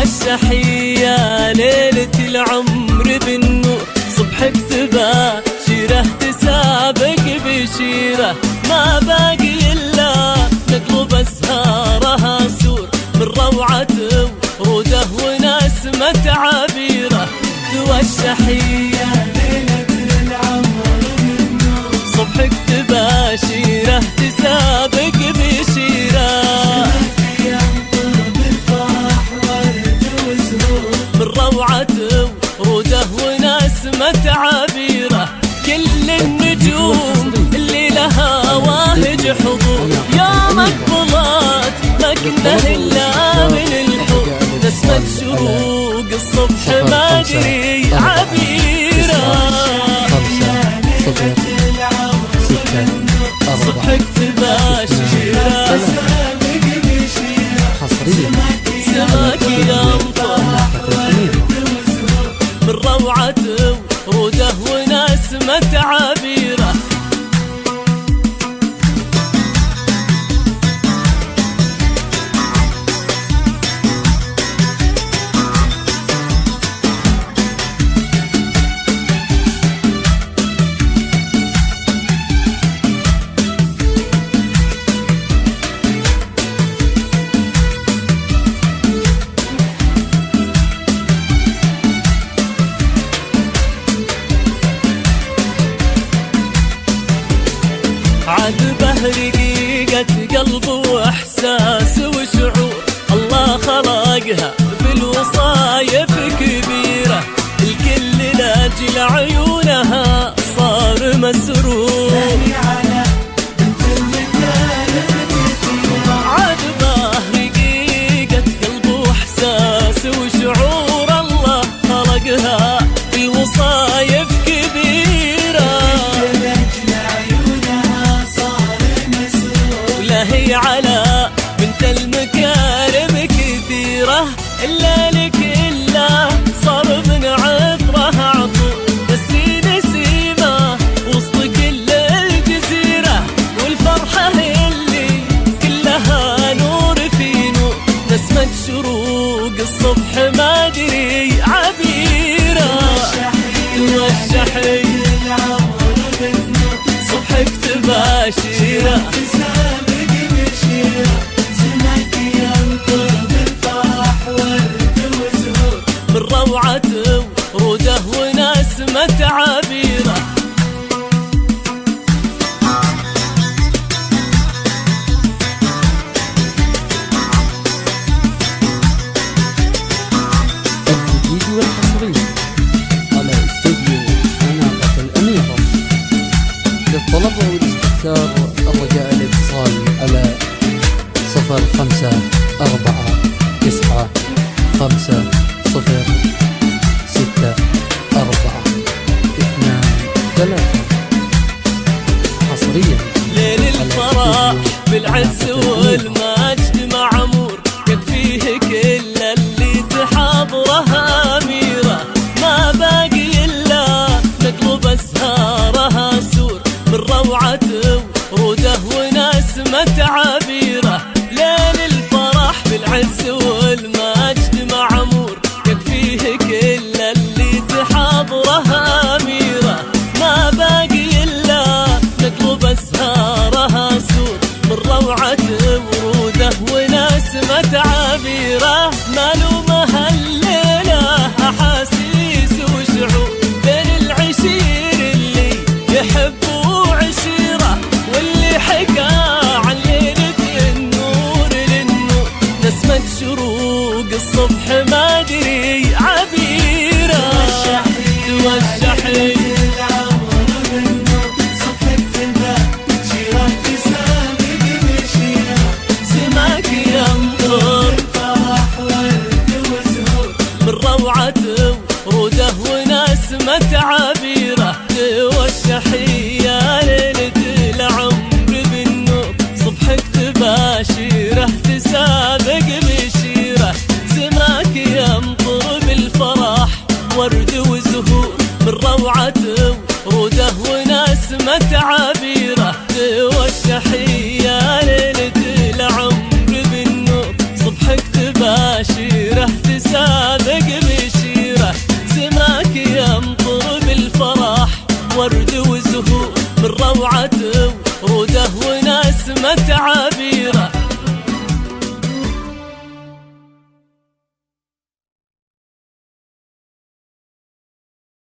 توشحي ليلة العمر بالنور، صبحك تباشره تسابق بشيره، ما باقي إلا نقلب أزهارها سور، من روعة وروده ونسمة عبيره. توشحي ليلة العمر بالنور، صبحك تباشره تسابق بشيره، من روعة وروده ونسمة عبيره. كل النجوم اللي لها واهج حضور، يومك بلاد ما كنا إلا من الحب، نسمة شروق الصبح ما أدري عبيره. صبحك تباشره سماك ينطر، من روعة وروده ونسمة عبيره. عذبه رقيقة قلب واحساس وشعور، الله خلقها بالوصايف كبيرة، الكل لاجل عيونها صار مسرور. عذبه رقيقة قلب واحساس وشعور، الله خلقها بالوصايف كبيرة، هي على بنت المكارم كثيرة، إلا لك إلا صار من عطرها عطور، نسي نسيمة وسط كل الجزيرة، والفرحة اللي كلها نور في نور، نسمة شروق الصبح ما أدري عبيرة. توشحي صبحك تباشره من روعة وروده ونسمة عبيره. الجديد والحصري على استوديو مناقة الأميرة. للطلب والاستفسار الرجاء الاتصال على 0549 حصريا. ليل الفرح بالعز والمجد معمور، يكفيه كل اللي تحضرها أميرة، ما باقي إلا نقلب أزهارها سور، من روعة وروده ونسمة عبيره. ليل الفرح بالعز والمجد معمور، يكفيه كل اللي تحضرها أميرة، ما باقي إلا نقلب أزهارها سور، من روعة وروده ونسمة عبيره. مالومها الليلة أحاسيس وشعور، بين العشير اللي يحبوا عشيره، واللي حكى عن ليلة النور للنور، نسمة شروق الصبح ما أدري عبيره. توشحي سماك ينطر، من روعة وروده ونسمة عبيره. توشحي ليلة العمر بالنور، صبحك تباشره تسابق بشيره، سماك ينطر بالفرح ورد وزهور، من روعة وروده ونسمة عبيره. توشحي ليلة العمر بالنور، صبحك تباشره تسابق وروده ونسمة عبيره